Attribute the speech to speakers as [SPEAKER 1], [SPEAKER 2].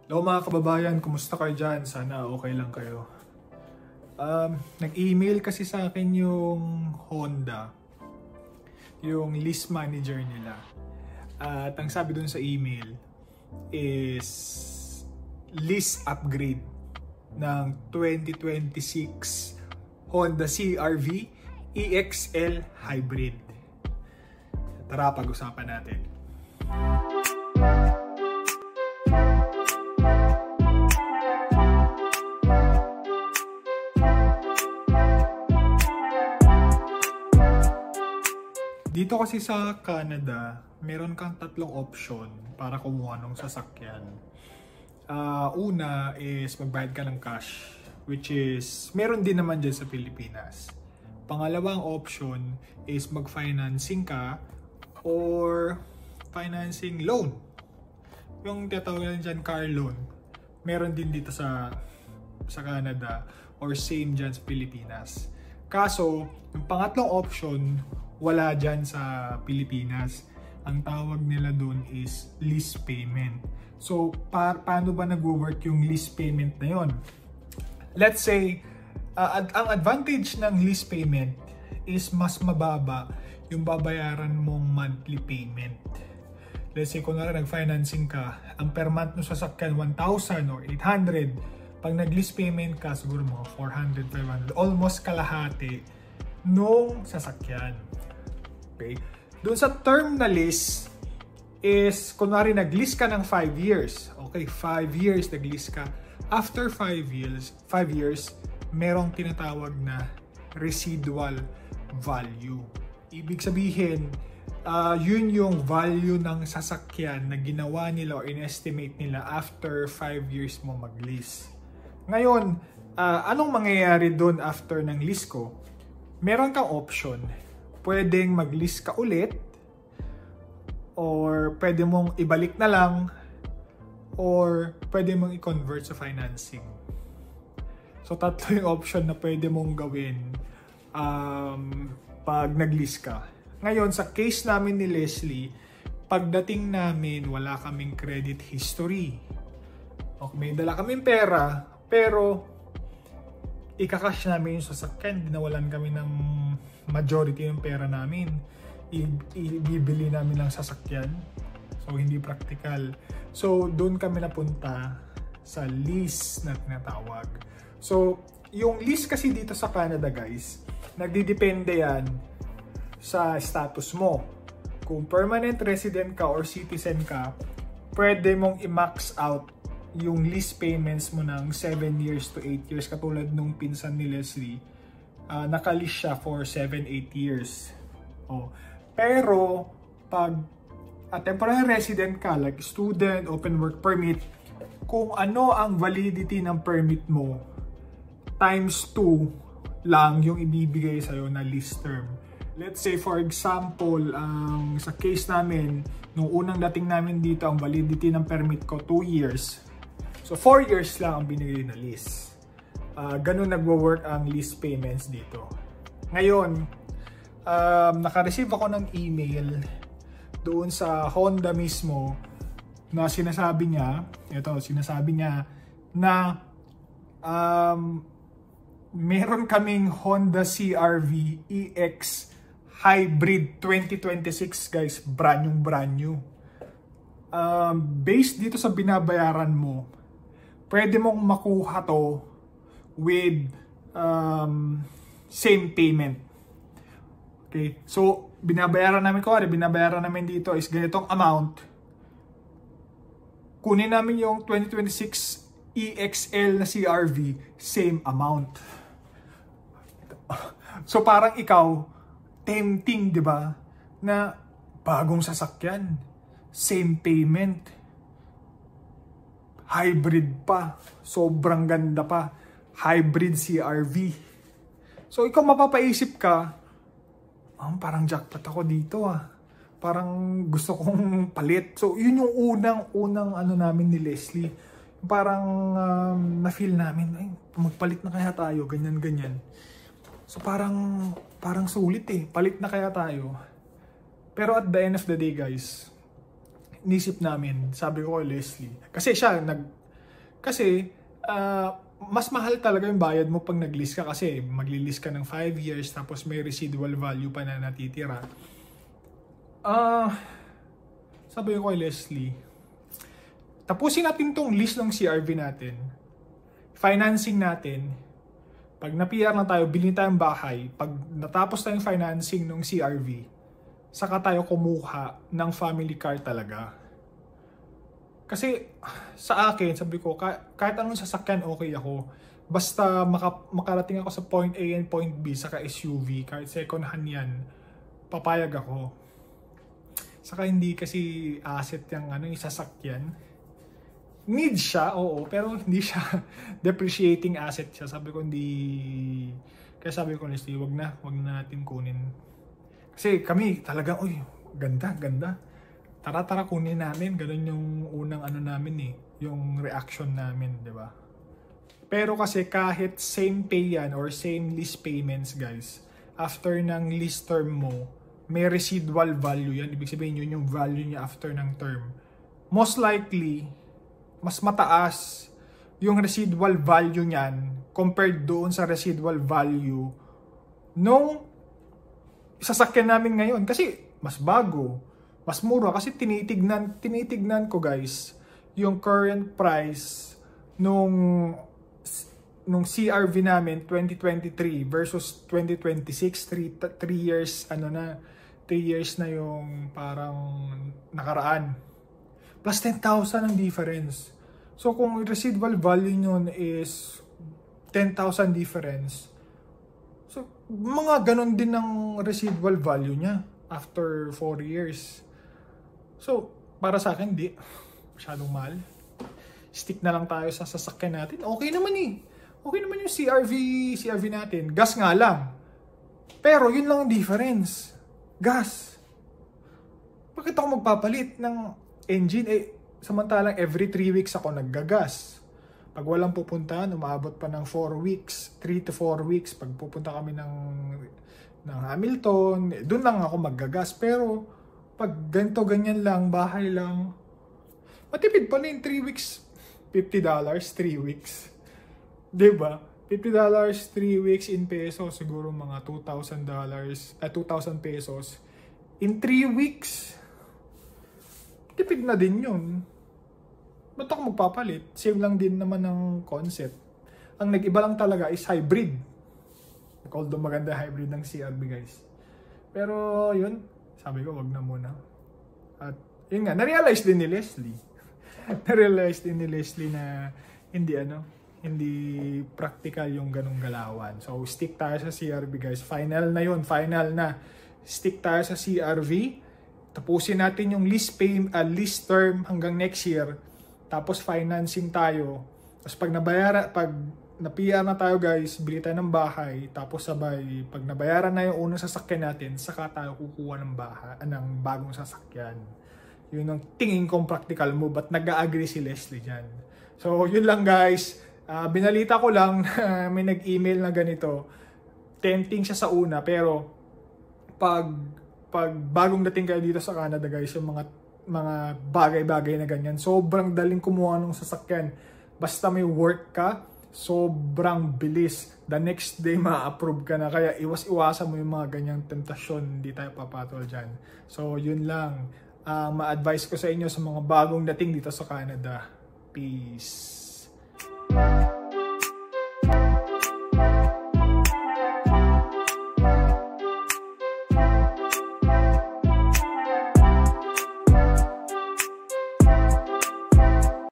[SPEAKER 1] Hello mga kababayan, kumusta kayo dyan? Sana okay lang kayo. Nag-email kasi sa akin yung Honda, yung list manager nila. At ang sabi dun sa email is list upgrade ng 2026 Honda CR-V EXL Hybrid. Tara, pag-usapan natin. Dito kasi sa Canada, meron kang tatlong option para kumuha ng sasakyan. Una is magbayad ka ng cash, which is meron din naman dyan sa Pilipinas. Pangalawang option is mag-financing ka or financing loan. Yung tinatawag dyan car loan, meron din dito sa Canada or same dyan sa Pilipinas. Kaso, yung pangatlong option, wala dyan sa Pilipinas. Ang tawag nila doon is lease payment. So, paano ba nag-work yung lease payment na yon? Let's say, ang advantage ng lease payment is mas mababa yung babayaran mong monthly payment. Let's say, kung nag-financing ka, ang per month no sasakyan 1,000 or 800. Pag nag-lease payment ka, siguro mga 400, 500, almost kalahati nung sasakyan. Okay. Doon sa term na lease is, kunwari nag-lease ka ng 5 years. Okay, 5 years nag-lease ka. After 5 years, merong tinatawag na residual value. Ibig sabihin, yun yung value ng sasakyan na ginawa nila o in-estimate nila after 5 years mo mag-lease. Ngayon, anong mangyayari doon after ng lease ko? Meron kang option. Pwedeng mag-lease ka ulit, or pwede mong ibalik na lang, or pwede mong i-convert sa financing. So tatlo yung option na pwede mong gawin pag nag-lease ka. Ngayon, sa case namin ni Leslie, pagdating namin wala kaming credit history. Okay, may dala kaming pera, pero ika-cash namin yung sasakyan, dinawalan kami ng majority ng pera namin. Ibibili namin ng sasakyan. So, hindi practical. So, doon kami napunta sa lease na tinatawag. So, yung lease kasi dito sa Canada, guys, nagdidepende yan sa status mo. Kung permanent resident ka or citizen ka, pwede mong i-max out yung lease payments mo ng 7 years to 8 years. Katulad nung pinsan ni Leslie, naka-lease siya for 7-8 years. Pero pag temporary resident ka, like student, open work permit, kung ano ang validity ng permit mo, times 2 lang yung ibibigay sa'yo na lease term. Let's say for example, sa case namin, nung unang dating namin dito, ang validity ng permit ko 2 years. So 4 years lang ang binigay na lease. Ganun nagwo-work ang lease payments dito. Ngayon, naka-receive ako ng email doon sa Honda mismo na sinasabi niya na meron kaming Honda CR-V EX Hybrid 2026, guys, brand new. Based dito sa binabayaran mo, pwede mong makuha to with same payment. Okay, so binabayaran namin dito is ganitong amount. Kunin namin yung 2026 EXL na CR-V, same amount. So parang ikaw, tempting, di ba? Na bagong sasakyan, same payment, hybrid pa, sobrang ganda pa, hybrid CR-V. So ikaw mapapaisip ka, parang jackpot ako dito Parang gusto kong palit. So yun yung unang ano namin ni Leslie. Parang na-feel namin, magpalit na kaya tayo, ganyan. So parang sulit palit na kaya tayo. Pero at the end of the day, guys, inisip namin, sabi ko kay Leslie, kasi siya Kasi, mas mahal talaga yung bayad mo pag nag-lease ka kasi magli-lease ka ng 5 years tapos may residual value pa na natitira. Sabi ko kay Leslie, tapusin natin tong lease ng CRV natin. Financing natin. Pag na-PR na tayo, bilhin tayong bahay. Pag natapos tayong financing ng CRV, saka tayo kumuha ng family car talaga. Kasi sa akin, sabi ko, kahit anong sasakyan, okay ako. Basta makarating ako sa point A and point B, saka SUV, kahit second hand yan, papayag ako. Saka hindi kasi asset yung sasakyan. Need siya, oo, pero hindi siya depreciating asset siya. Sabi ko hindi, kaya sabi ko honestly, wag na natin kunin. Kasi kami talagang, uy, ganda. Tara kunin namin. Ganun yung unang namin yung reaction namin, di ba? Pero kasi kahit same pay yan or same lease payments, guys, after ng lease term mo, may residual value yan. Ibig sabihin yun yung value niya after ng term. Most likely, mas mataas yung residual value niyan compared doon sa residual value nung sasakyan namin ngayon. Kasi mas bago, mas mura. Kasi tinitignan ko, guys, yung current price nung CRV namin 2023 versus 2026, 3 years 3 years na yung parang nakaraan. Plus 10,000 ang difference. So kung residual value nyon is 10,000 difference, so mga ganon din ang residual value niya after 4 years. So para sa akin, di masyadong mahal. Stick na lang tayo sa sasakyan natin. Okay naman Okay naman yung CRV natin. Gas nga lang. Pero yun lang ang difference. Gas. Bakit ako magpapalit ng engine? Samantalang every 3 weeks ako naggagas. Pag walang pupuntahan, umabot pa ng 4 weeks, 3 to 4 weeks. Pag pupunta kami ng Hamilton, doon lang ako maggagas. Pero pag ganyan lang, bahay lang, matipid pa na yung 3 weeks. $50, 3 weeks. Diba? $50, 3 weeks in pesos, siguro mga $2,000, 2,000 pesos. In 3 weeks, tipid na din yun. Ba't ako magpapalit? Same lang din naman ng concept. Ang nag-iba lang talaga is hybrid. Although maganda hybrid ng CRV, guys. Pero yun, sabi ko wag na muna. At yun nga, na-realize din ni Leslie. Na hindi practical yung ganong galawan. So stick tayo sa CRV, guys. Final na. Stick tayo sa CRV. Tapusin natin yung lease term hanggang next year. Tapos financing tayo. Tapos pag na-PR na tayo, guys, bili tayo ng bahay. Tapos sabay, pag nabayaran na yung unang sasakyan natin, saka tayo kukuha ng bagong sasakyan. Yun ang tingin kong practical move. At nag-agree si Leslie dyan. So yun lang, guys. Binalita ko lang na may nag-email na ganito. Tempting siya sa una, pero pag bagong dating kayo dito sa Canada, guys, yung mga bagay-bagay na ganyan, sobrang daling kumuha ng sasakyan. Basta may work ka, sobrang bilis. The next day, ma-approve ka na. Kaya iwas-iwasan mo yung mga ganyang tentasyon. Hindi tayo papatol dyan. So, yun lang. Ma-advise ko sa inyo sa mga bagong dating dito sa Canada. Peace.